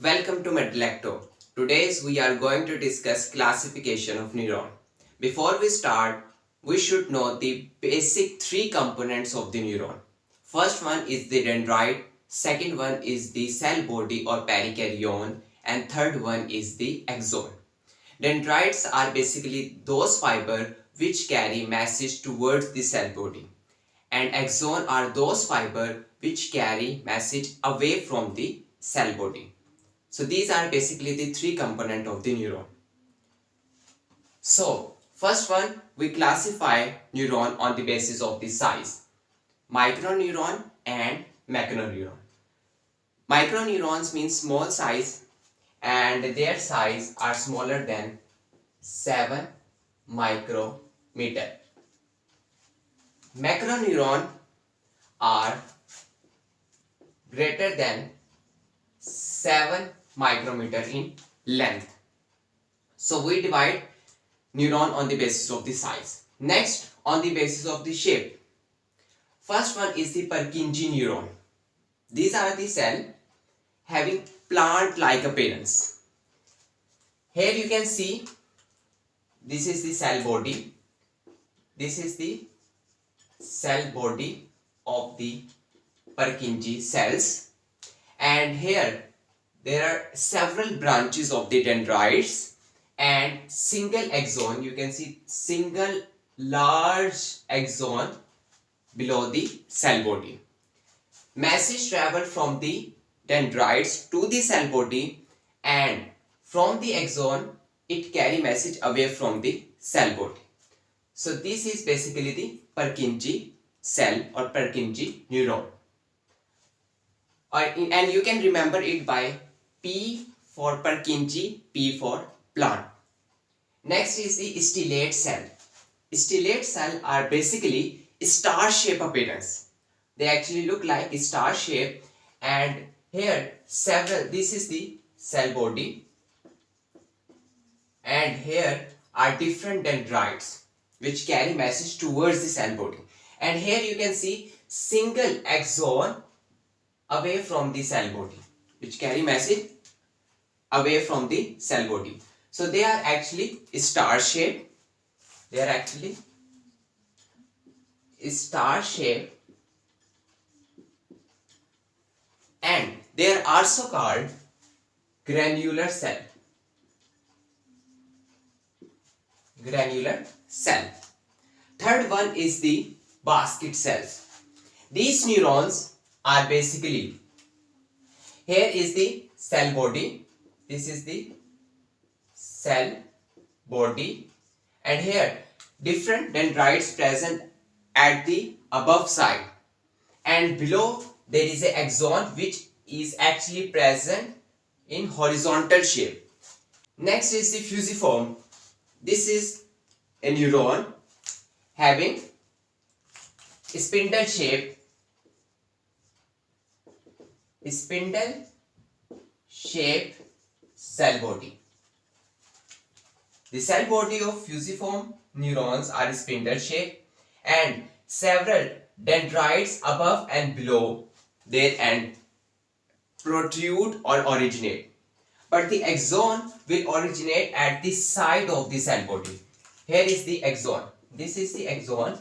Welcome to Lecto. Today we are going to discuss classification of neuron. Before we start, we should know the basic three components of the neuron. First one is the dendrite, second one is the cell body or perikaryon, and third one is the axon. Dendrites are basically those fibers which carry message towards the cell body, and axon are those fibers which carry message away from the cell body. So these are basically the three components of the neuron. So first one, we classify neuron on the basis of the size. Microneuron and macroneuron. Microneurons mean small size and their size are smaller than 7 micrometer. Macroneuron are greater than 7 micrometer in length. So we divide neuron on the basis of the size. Next, on the basis of the shape. First one is the Purkinje neuron. These are the cells having plant-like appearance. Here you can see this is the cell body. This is the cell body of the Purkinje cells. And here there are several branches of the dendrites and single axon. You can see single large axon below the cell body. Message travel from the dendrites to the cell body, and from the axon it carry message away from the cell body. So this is basically the Purkinje cell or Purkinje neuron. And you can remember it by P for Purkinje, P for plant. Next is the stellate cell. Stellate cells are basically star-shaped appearance. They actually look like a star shape, and here this is the cell body, and here are different dendrites which carry message towards the cell body. And here you can see single axon away from the cell body, which carry message away from the cell body. So they are actually star shaped. They are actually star shaped, and they are also called granular cell. Granular cell. Third one is the basket cells. These neurons are basically, here is the cell body, this is the cell body, and here different dendrites present at the above side, and below there is a axon which is actually present in horizontal shape. Next is the fusiform. This is a neuron having a spindle shape cell body. The cell body of fusiform neurons are spindle shaped, and several dendrites above and below their end protrude or originate. But the axon will originate at the side of the cell body. Here is the axon. This is the axon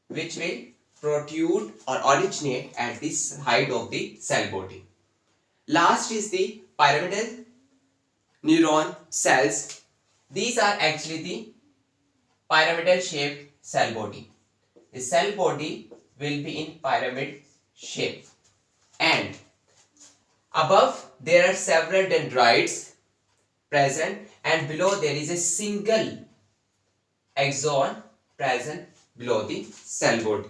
which will protrude or originate at the side of the cell body. Last is the pyramidal neuron cells. These are actually the pyramidal shaped cell body. The cell body will be in pyramid shape, and above there are several dendrites present, and below there is a single axon present below the cell body.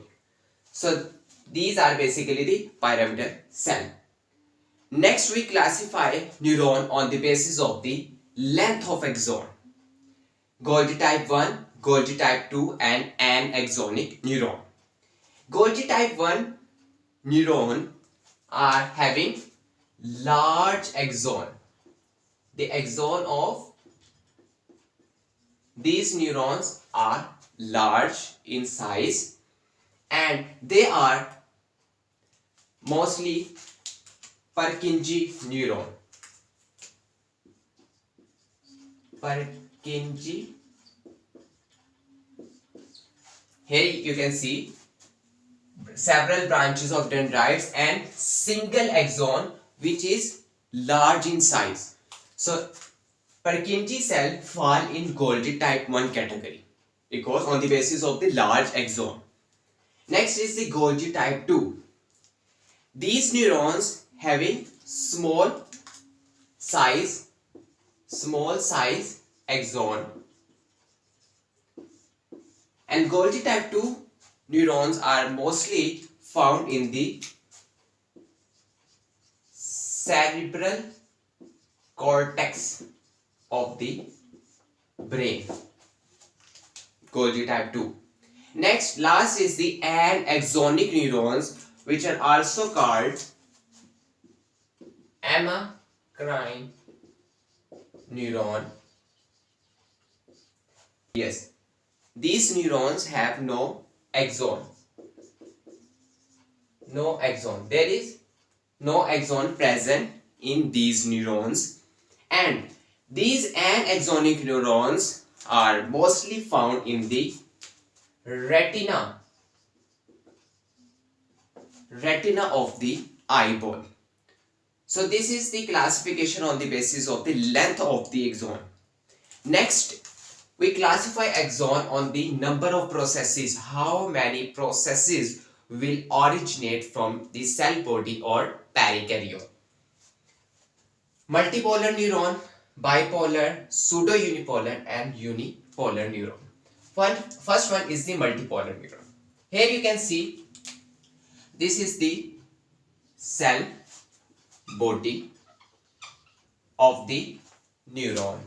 So these are basically the pyramidal cell. Next we classify neuron on the basis of the length of axon. Golgi type 1, Golgi type 2 and Anaxonic neuron. Golgi type 1 neuron are having large axon. The axon of these neurons are large in size, and they are mostly Purkinje neuron. Purkinje. Here you can see several branches of dendrites and single axon which is large in size. So Purkinje cell fall in Golgi type 1 category because on the basis of the large axon. Next is the Golgi type 2. These neurons having small size axon, and Golgi type 2 neurons are mostly found in the cerebral cortex of the brain. Golgi type 2. Next, last is the anaxonic neurons, which are also called Amacrine neuron. Yes, these neurons have no axon. There is no axon present in these neurons, and these anaxonic neurons are mostly found in the retina of the eyeball. So this is the classification on the basis of the length of the axon. Next, we classify axon on the number of processes, how many processes will originate from the cell body or perikaryon. Multipolar neuron, bipolar, pseudo-unipolar and unipolar neuron. First one is the multipolar neuron. Here you can see this is the cell body of the neuron,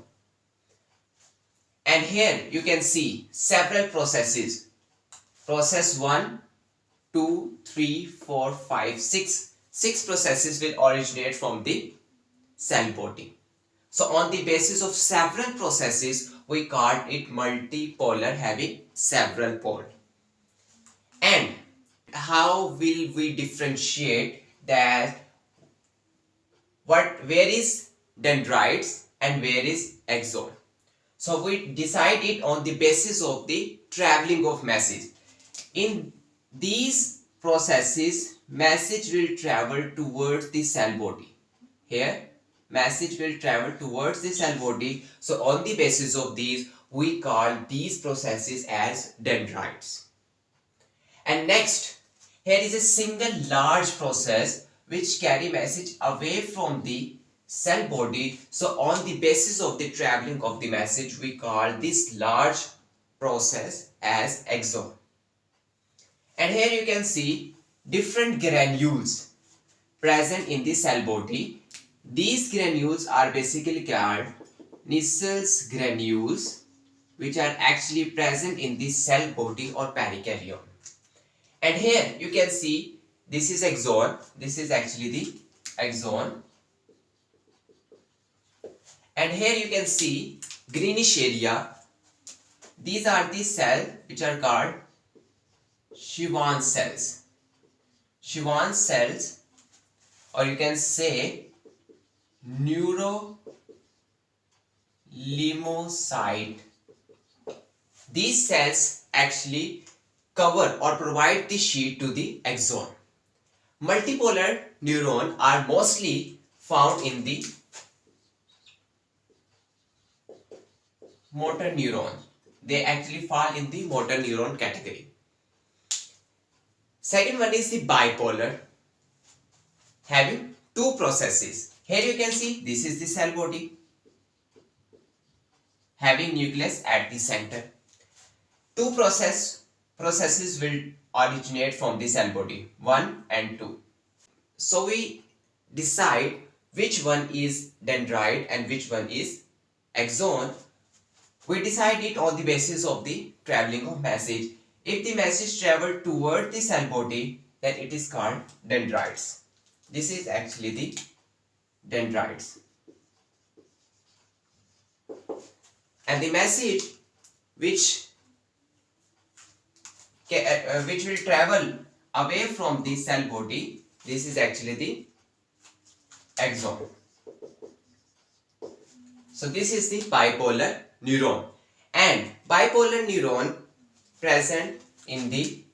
and here you can see several processes. Process 1, 2, 3, 4, 5, 6. 6 processes will originate from the cell body. So on the basis of several processes, we call it multipolar, having several poles. And how will we differentiate that where is dendrites and where is axon? So we decide it on the basis of the traveling of message. In these processes, message will travel towards the cell body. Here, message will travel towards the cell body. So on the basis of these, we call these processes as dendrites. And next, here is a single large process which carry message away from the cell body. So on the basis of the traveling of the message, we call this large process as axon. And here you can see different granules present in the cell body. These granules are basically called Nissel's granules, which are actually present in the cell body or perikaryon. And here you can see this is axon. This is actually the axon. And here you can see greenish area. These are the cells which are called Schwann cells. Schwann cells, or you can say neurolimocyte. These cells actually cover or provide the sheet to the axon. Multipolar neurons are mostly found in the motor neuron. They actually fall in the motor neuron category. Second one is the bipolar, having 2 processes. Here you can see this is the cell body having nucleus at the center. 2 processes will originate from the cell body, 1 and 2. So we decide which one is dendrite and which one is axon. We decide it on the basis of the traveling of message. If the message travel toward the cell body, then it is called dendrites. This is actually the dendrites. And the message which will travel away from the cell body, this is actually the axon. So this is the bipolar neuron, and bipolar neuron present in the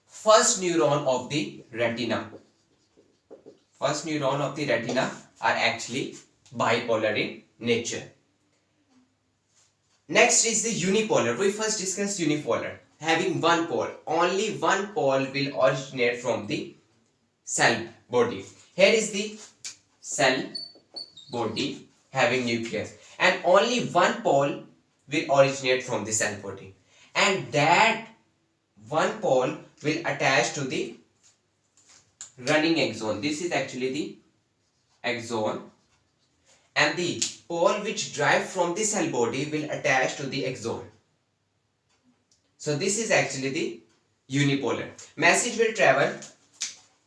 first neuron of the retina. First neuron of the retina are actually bipolar in nature. Next is the unipolar. We first discussed unipolar, having one pole. Only one pole will originate from the cell body. Here is the cell body having nucleus, and only one pole will originate from the cell body, and that one pole will attach to the running axon. This is actually the axon, and the pole which drive from the cell body will attach to the axon. So this is actually the unipolar. Message will travel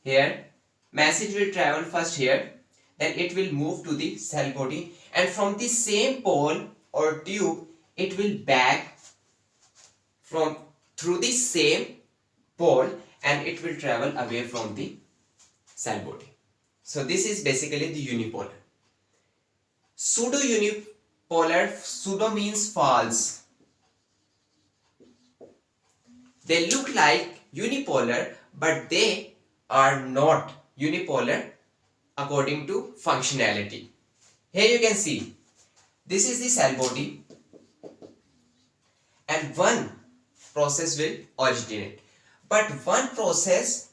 here. Message will travel first here, then it will move to the cell body, and from the same pole or tube it will back from through the same pole, and it will travel away from the cell body. So this is basically the unipolar. Pseudo unipolar. Pseudo means false. They look like unipolar, but they are not unipolar according to functionality. Here you can see this is the cell body, and one process will originate, but one process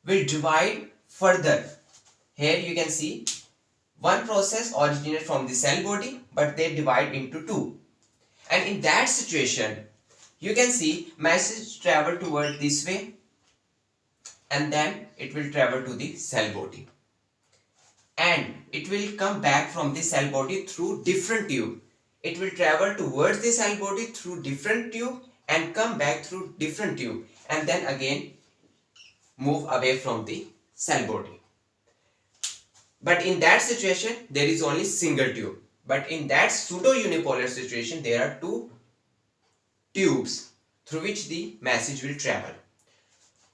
will divide further. Here you can see one process originates from the cell body, but they divide into two, and in that situation you can see message travel toward this way, and then it will travel to the cell body, and it will come back from the cell body through different tube. It will travel towards the cell body through different tube and come back through different tube, and then again move away from the cell body. But in that situation there is only single tube, but in that pseudo unipolar situation there are two tubes through which the message will travel.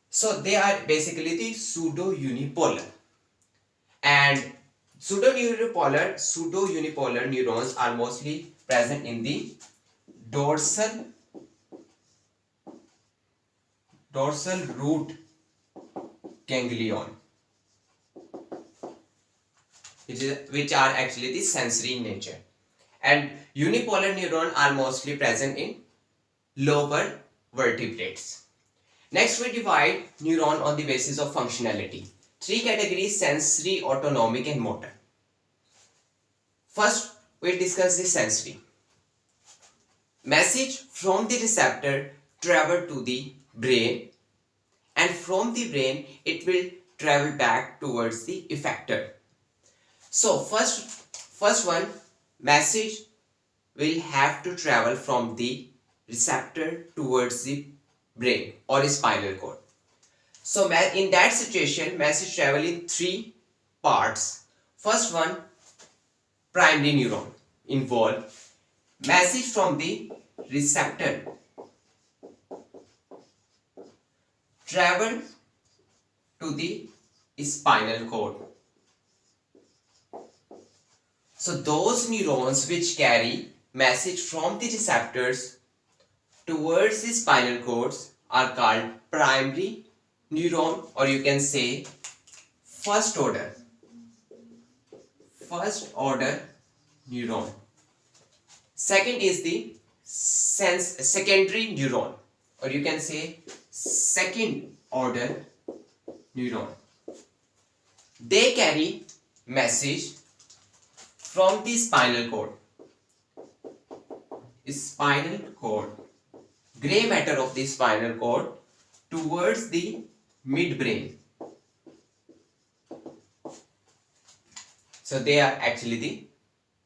So they are basically the pseudo unipolar. And pseudo unipolar neurons are mostly present in the dorsal root ganglion, which are actually the sensory in nature. And unipolar neurons are mostly present in lower vertebrates. Next we divide neuron on the basis of functionality. Three categories: sensory, autonomic and motor. First we discuss the sensory. Message from the receptor travel to the brain, and from the brain it will travel back towards the effector. So first one, message will have to travel from the receptor towards the brain or spinal cord. So in that situation message travel in three parts. First one, primary neuron involved. Message from the receptor travel to the spinal cord. So those neurons which carry message from the receptors towards the spinal cords are called primary neuron, or you can say first order neuron. Second is the secondary neuron, or you can say second order neuron. They carry message from the spinal cord, gray matter of the spinal cord, towards the midbrain. So they are actually the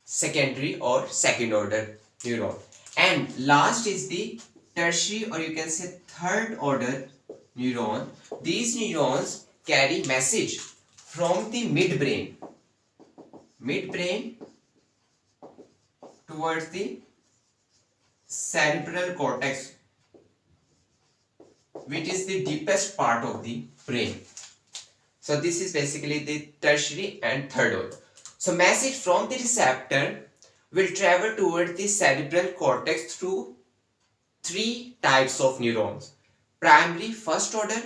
secondary or second order neuron. And last is the tertiary, or you can say third order neuron. These neurons carry message from the midbrain towards the cerebral cortex, which is the deepest part of the brain. So this is basically the tertiary and third order. So message from the receptor will travel towards the cerebral cortex through three types of neurons: primary first order,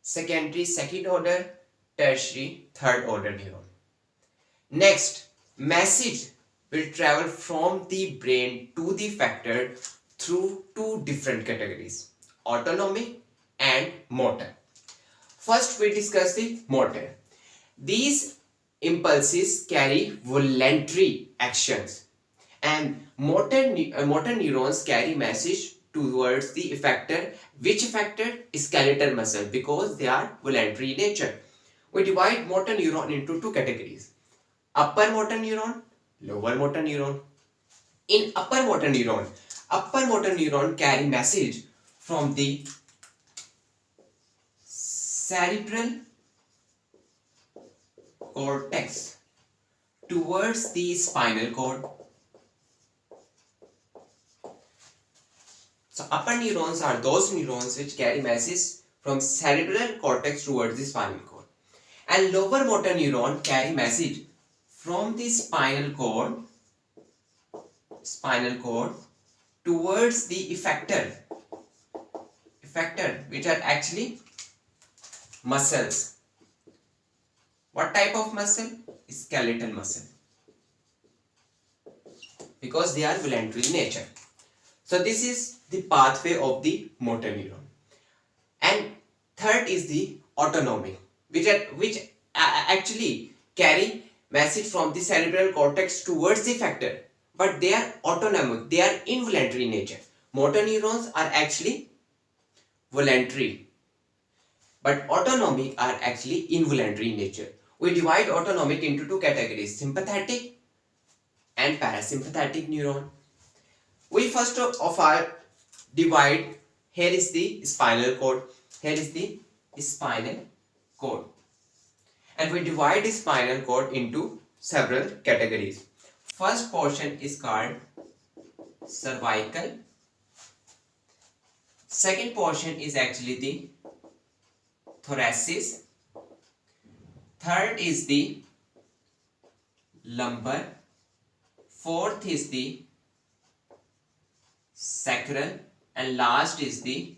secondary second order, tertiary third order neuron. Next, message will travel from the brain to the effector through two different categories: autonomic and motor. First, we discuss the motor. These impulses carry voluntary actions, and motor neurons carry message towards the effector. Which effector? Skeletal muscle, because they are voluntary in nature. We divide motor neuron into two categories: upper motor neuron, lower motor neuron. In upper motor neuron carry message from the cerebral cortex towards the spinal cord. So upper neurons are those neurons which carry message from cerebral cortex towards the spinal cord, and lower motor neuron carry message from the spinal cord towards the effector which are actually muscles. What type of muscle? Skeletal muscle, because they are voluntary in nature. So this is the pathway of the motor neuron. And third is the autonomic, which actually carry message from the cerebral cortex towards the effector, but they are autonomic, they are involuntary in nature. Motor neurons are actually voluntary, but autonomic are actually involuntary in nature. We divide autonomic into two categories: sympathetic and parasympathetic neuron. We first of all divide. Here is the spinal cord. And we divide the spinal cord into several categories. First portion is called cervical. Second portion is actually the thoracic. Third is the lumbar. Fourth is the sacral, and last is the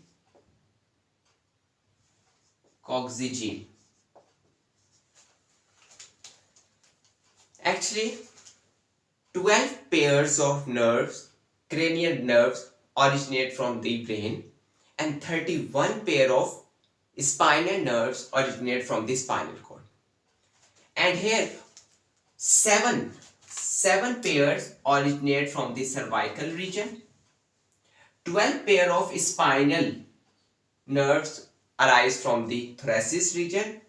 coccygeal. Actually, 12 pairs of nerves, cranial nerves, originate from the brain, and 31 pair of spinal nerves originate from the spinal cord. And here, 7 pairs originate from the cervical region. 12 pair of spinal nerves arise from the thoracic region.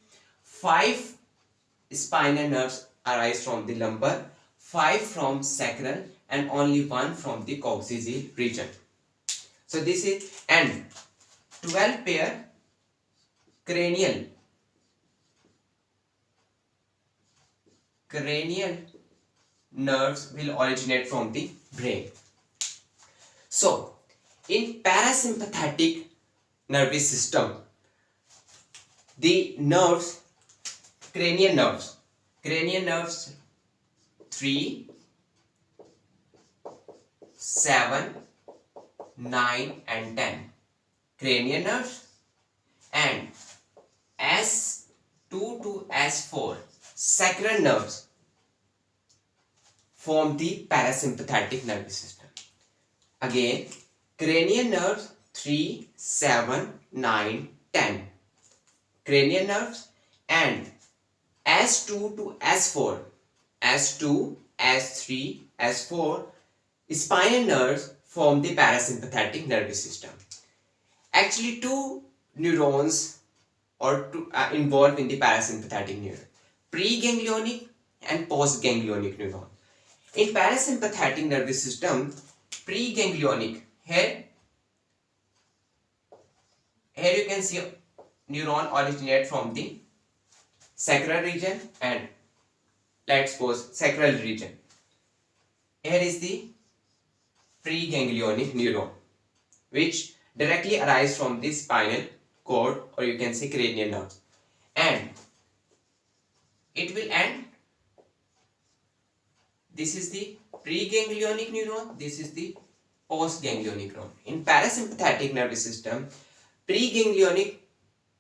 5 spinal nerves arise from the lumbar. 5 from sacral, and only 1 from the coccygeal region. So this is, and 12 pair cranial nerves will originate from the brain. So in parasympathetic nervous system, the nerves, cranial nerves 3, 7, 9 and 10 cranial nerves, and S2 to S4 sacral nerves form the parasympathetic nervous system. Again, cranial nerves 3, 7, 9, 10 cranial nerves, and S2 to S4, S2, S3, S4 spinal nerves form the parasympathetic nervous system. Actually, two neurons are involved in the parasympathetic neuron: preganglionic and postganglionic neuron. In parasympathetic nervous system, preganglionic, here you can see neuron originate from the sacral region, and let's suppose sacral region. Here is the preganglionic neuron, which directly arise from the spinal cord, or you can say cranial nerves, and it will end this is the preganglionic neuron, this is the postganglionic neuron. In parasympathetic nervous system, preganglionic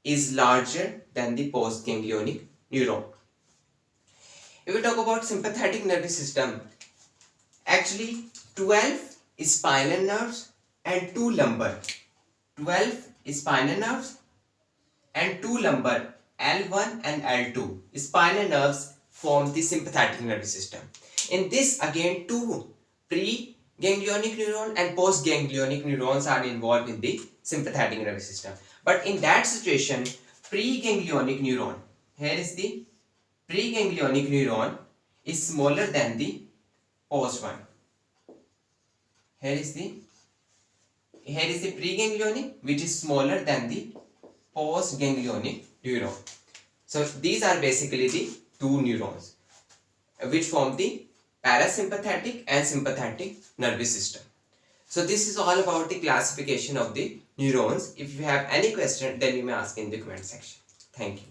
is larger than the postganglionic neuron. If we talk about sympathetic nervous system, actually 12 spinal nerves and 2 lumbar. 12 spinal nerves and 2 lumbar, L1 and L2 spinal nerves form the sympathetic nervous system. In this again 2 preganglionic neuron and postganglionic neurons are involved in the sympathetic nervous system. But in that situation, preganglionic neuron, here is the preganglionic neuron is smaller than the post one. Here is the preganglionic, which is smaller than the postganglionic neuron. So these are basically the two neurons which form the parasympathetic and sympathetic nervous system. So this is all about the classification of the neurons. If you have any question, then you may ask in the comment section. Thank you.